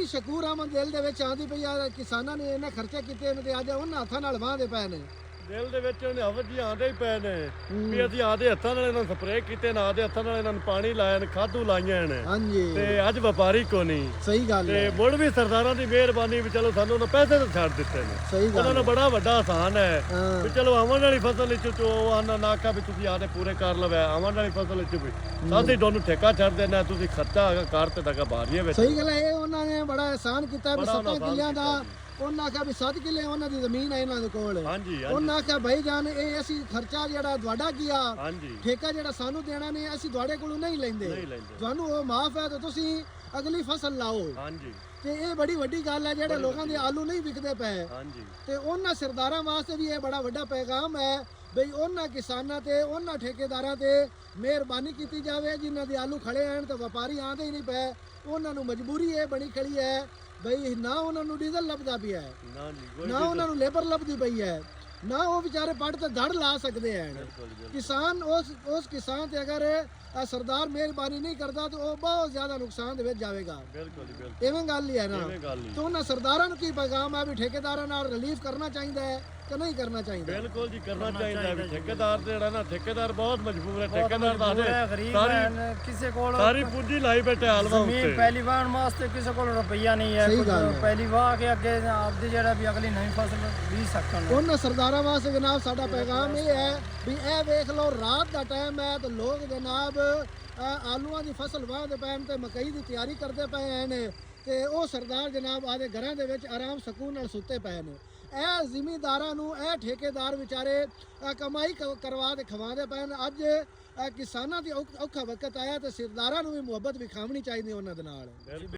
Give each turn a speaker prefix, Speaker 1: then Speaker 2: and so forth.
Speaker 1: ਬੜੀ ਸ਼ਕੂਰ ਆਮਦ ਦਿਲ ਦੇ ਵਿੱਚ ਆਂਦੀ ਪਈ ਆ ਕਿਸਾਨਾਂ ਨੇ ਇਹਨਾਂ ਖਰਚੇ ਕੀਤੇ ਨੇ ਤੇ ਅੱਜ ਉਹਨਾਂ ਹੱਥਾਂ ਨਾਲ ਵਾਹਦੇ ਪਏ ਨੇ।
Speaker 2: ਦਿਲ ਦੇ ਵਿੱਚ ਉਹਨੇ ਹਵਜ ਜੀ ਆਂਦੇ ਹੀ ਪਏ ਨੇ ਵੀ ਅਸੀਂ ਆਦੇ ਹੱਥਾਂ ਨਾਲ ਇਹਨਾਂ ਨੂੰ ਸਪਰੇਅ ਕੀਤੇ ਨਾ ਆਦੇ ਹੱਥਾਂ ਨਾਲ ਇਹਨਾਂ ਨੂੰ ਪਾਣੀ ਲਾਇਆ ਨੇ ਖਾਧੂ ਲਾਈਆਂ ਨੇ।
Speaker 1: ਹਾਂਜੀ
Speaker 2: ਤੇ ਅੱਜ ਵਪਾਰੀ ਕੋ ਨਹੀਂ।
Speaker 1: ਸਹੀ ਗੱਲ
Speaker 2: ਤੇ
Speaker 1: ਹੈ।
Speaker 2: ਮੁੜ ਵੀ ਸਰਦਾਰਾਂ ਦੀ ਮਿਹਰਬਾਨੀ ਵੀ ਚਲੋ ਸਾਨੂੰ ਉਹਨਾਂ ਪੈਸੇ ਤਾਂ ਛੱਡ ਦਿੱਤੇ ਨੇ।
Speaker 1: ਸਹੀ ਗੱਲ
Speaker 2: ਉਹਨਾਂ ਨੂੰ ਬੜਾ ਵੱਡਾ ਆਸਾਨ ਹੈ
Speaker 1: ਹਾਂ।
Speaker 2: ਵੀ ਚਲੋ ਆਉਣ ਵਾਲੀ ਫਸਲ ਵਿੱਚ ਚੋ ਆਨਾ ਨਾਕਾ ਵੀ ਤੁਸੀਂ ਆਦੇ ਪੂਰੇ ਕਰ ਲਵੇ ਆਉਣ ਵਾਲੀ ਫਸਲ ਵਿੱਚ ਵੀ ਸਾਡੀ ਤੁਹਾਨੂੰ ਠੇਕਾ ਛੱਡ ਦੇਣਾ ਤੁਸੀਂ ਖਰਚਾ ਕਰ ਤੇ ਟਕਾ ਬਾਰੀਏ ਵਿੱਚ।
Speaker 1: ਸਹੀ ਗੱਲ ਹੈ। ਇਹ ਉਹਨਾਂ ਨੇ ਬੜਾ ਆਸਾਨ ਕੀਤਾ ਵੀ
Speaker 2: ਬੜਾ
Speaker 1: 7
Speaker 2: ਆਸਾਨ
Speaker 1: ਕਿੱਲਿਆਂ ਦਾ
Speaker 2: ਕੀਤਾ
Speaker 1: ਉਹਨਾਂ ਆਖਿਆ ਵੀ 7 ਕਿੱਲੇ ਉਹਨਾਂ ਦੀ ਜ਼ਮੀਨ ਹੈ ਇਹਨਾਂ ਦੇ ਕੋਲ।
Speaker 2: ਹਾਂਜੀ
Speaker 1: ਉਹਨਾਂ ਆਖਿਆ ਭਾਈ ਜਾਨ ਇਹ ਅਸੀਂ ਖਰਚਾ ਜਿਹੜਾ ਤੁਹਾਡਾ ਕੀਆ
Speaker 2: ਹਾਂਜੀ
Speaker 1: ਠੇਕਾ ਜਿਹੜਾ ਸਾਨੂੰ ਦੇਣਾ ਨੇ ਅਸੀਂ ਤੁਹਾਡੇ ਕੋਲੋਂ ਨਹੀਂ ਲੈਂਦੇ ਤੁਹਾਨੂੰ ਉਹ ਮਾਫ ਹੈ ਤੇ ਤੁਸੀਂ ਅਗਲੀ ਫਸਲ ਲਾਓ।
Speaker 2: ਹਾਂਜੀ
Speaker 1: ਤੇ ਇਹ ਬੜੀ ਵੱਡੀ ਗੱਲ ਹੈ ਜਿਹੜੇ ਲੋਕਾਂ ਦੇ ਆਲੂ ਨਹੀਂ ਵਿਕਦੇ ਪਏ।
Speaker 2: ਹਾਂਜੀ
Speaker 1: ਤੇ ਉਹਨਾਂ ਸਰਦਾਰਾਂ ਵਾਸਤੇ ਵੀ ਇਹ ਬੜਾ ਵੱਡਾ ਪੈਗਾਮ ਹੈ ਬਈ ਉਹਨਾਂ ਕਿਸਾਨਾਂ ਤੇ ਉਹਨਾਂ ਠੇਕੇਦਾਰਾਂ ਤੇ ਮਿਹਰਬਾਨੀ ਕੀਤੀ ਜਾਵੇ ਜਿਨ੍ਹਾਂ ਦੇ ਆਲੂ ਖੜੇ ਆਣ ਤੇ ਵਪਾਰੀ ਆਂਦੇ ਹੀ ਨਹੀਂ ਪਏ। ਉਹਨਾਂ ਨੂੰ ਮਜਬੂਰੀ ਇਹ ਬਣੀ ਖੜੀ ਹੈ ਬਈ ਨਾ ਉਹਨਾਂ ਨੂੰ ਡੀਜ਼ਲ ਲੱਭਦਾ ਪਿਆ ਹੈ ਨਾ ਉਹਨਾਂ ਨੂੰ ਲੇਬਰ ਲੱਭਦੀ ਪਈ ਹੈ ਨਾ ਉਹ ਵਿਚਾਰੇ ਪੱਟ ਤੇ ਧੜ ਲਾ ਸਕਦੇ ਹਨ। ਕਿਸਾਨ ਉਸ ਕਿਸਾਨ ਤੇ ਅਗਰ ਸਰਦਾਰ ਮਿਹਰਬਾਨੀ ਨਹੀਂ ਕਰਦਾ ਤਾਂ ਉਹ ਬਹੁਤ ਜ਼ਿਆਦਾ ਨੁਕਸਾਨ ਦੇ ਵਿੱਚ ਜਾਵੇਗਾ। ਇਵੇਂ ਗੱਲ ਹੀ ਹੈ ਨਾ। ਤੇ ਉਹਨਾਂ ਸਰਦਾਰਾਂ ਨੂੰ ਕੀ ਪੈਗਾਮ ਹੈ ਵੀ ਠੇਕੇਦਾਰਾਂ ਨਾਲ ਰਿਲੀਫ ਕਰਨਾ ਚਾਹੀਦਾ ਹੈ ਕਿ ਨਹੀਂ ਕਰਨਾ ਚਾਹੀਦਾ?
Speaker 2: ਬਿਲਕੁਲ ਜੀ ਕਰਨਾ ਚਾਹੀਦਾ ਵੀ ਠੇਕੇਦਾਰ ਜਿਹੜਾ ਨਾ ਠੇਕੇਦਾਰ ਬਹੁਤ ਮਜਬੂਰ ਹੈ। ਠੇਕੇਦਾਰ ਦਾ
Speaker 3: ਕਿਸੇ ਕੋਲ
Speaker 2: ਸਾਰੀ ਪੂੰਜੀ ਲਾਈ ਬੈਠੇ ਹਾਲਵਾ ਉੱਤੇ
Speaker 3: ਪਹਿਲੀ ਵਾਰ ਵਾਸਤੇ ਕਿਸੇ ਕੋਲ ਰੁਪਈਆ ਨਹੀਂ ਹੈ। ਪਹਿਲੀ ਵਾਰ ਕੇ ਅੱਗੇ ਆਪਦੀ ਜਿਹੜਾ ਵੀ ਅਗਲੀ ਨਵੀਂ ਫਸਲ ਬੀਜ ਸਕਣ।
Speaker 1: ਉਹਨਾਂ ਸਰਦਾਰਾਂ ਵਾਸਤੇ ਜਨਾਬ ਸਾਡਾ ਪੈਗਾਮ ਇਹ ਹੈ ਵੀ ਇਹ ਵੇਖ ਲਓ ਰਾਤ ਦਾ ਟਾਈਮ ਹੈ ਤੇ ਲੋਕ ਜਨਾਬ ਆਲੂਆਂ ਦੀ ਫਸਲ ਵਾਹਦੇ ਪਏ ਤੇ ਮਕਈ ਦੀ ਤਿਆਰੀ ਕਰਦੇ ਪਏ ਨੇ ਤੇ ਉਹ ਸਰਦਾਰ ਜਨਾਬ ਆਦੇ ਘਰਾਂ ਦੇ ਵਿੱਚ ਆਰਾਮ ਸਕੂਨ ਨਾਲ ਸੁੱਤੇ ਪਏ ਨੇ। ਇਹ ਜ਼ਿਮੀਂਦਾਰਾਂ ਨੂੰ ਇਹ ਠੇਕੇਦਾਰ ਵਿਚਾਰੇ ਕਮਾਈ ਕਰਵਾ ਕੇ ਖਵਾਉਂਦੇ ਪਏ ਨੇ। ਅੱਜ ਕਿਸਾਨਾਂ ਦੀ ਔਖਾ ਵਕਤ ਆਇਆ ਤੇ ਸਰਦਾਰਾਂ ਨੂੰ ਵੀ ਮੁਹੱਬਤ ਵਿਖਾਉਣੀ ਚਾਹੀਦੀ ਉਹਨਾਂ ਦੇ ਨਾਲ।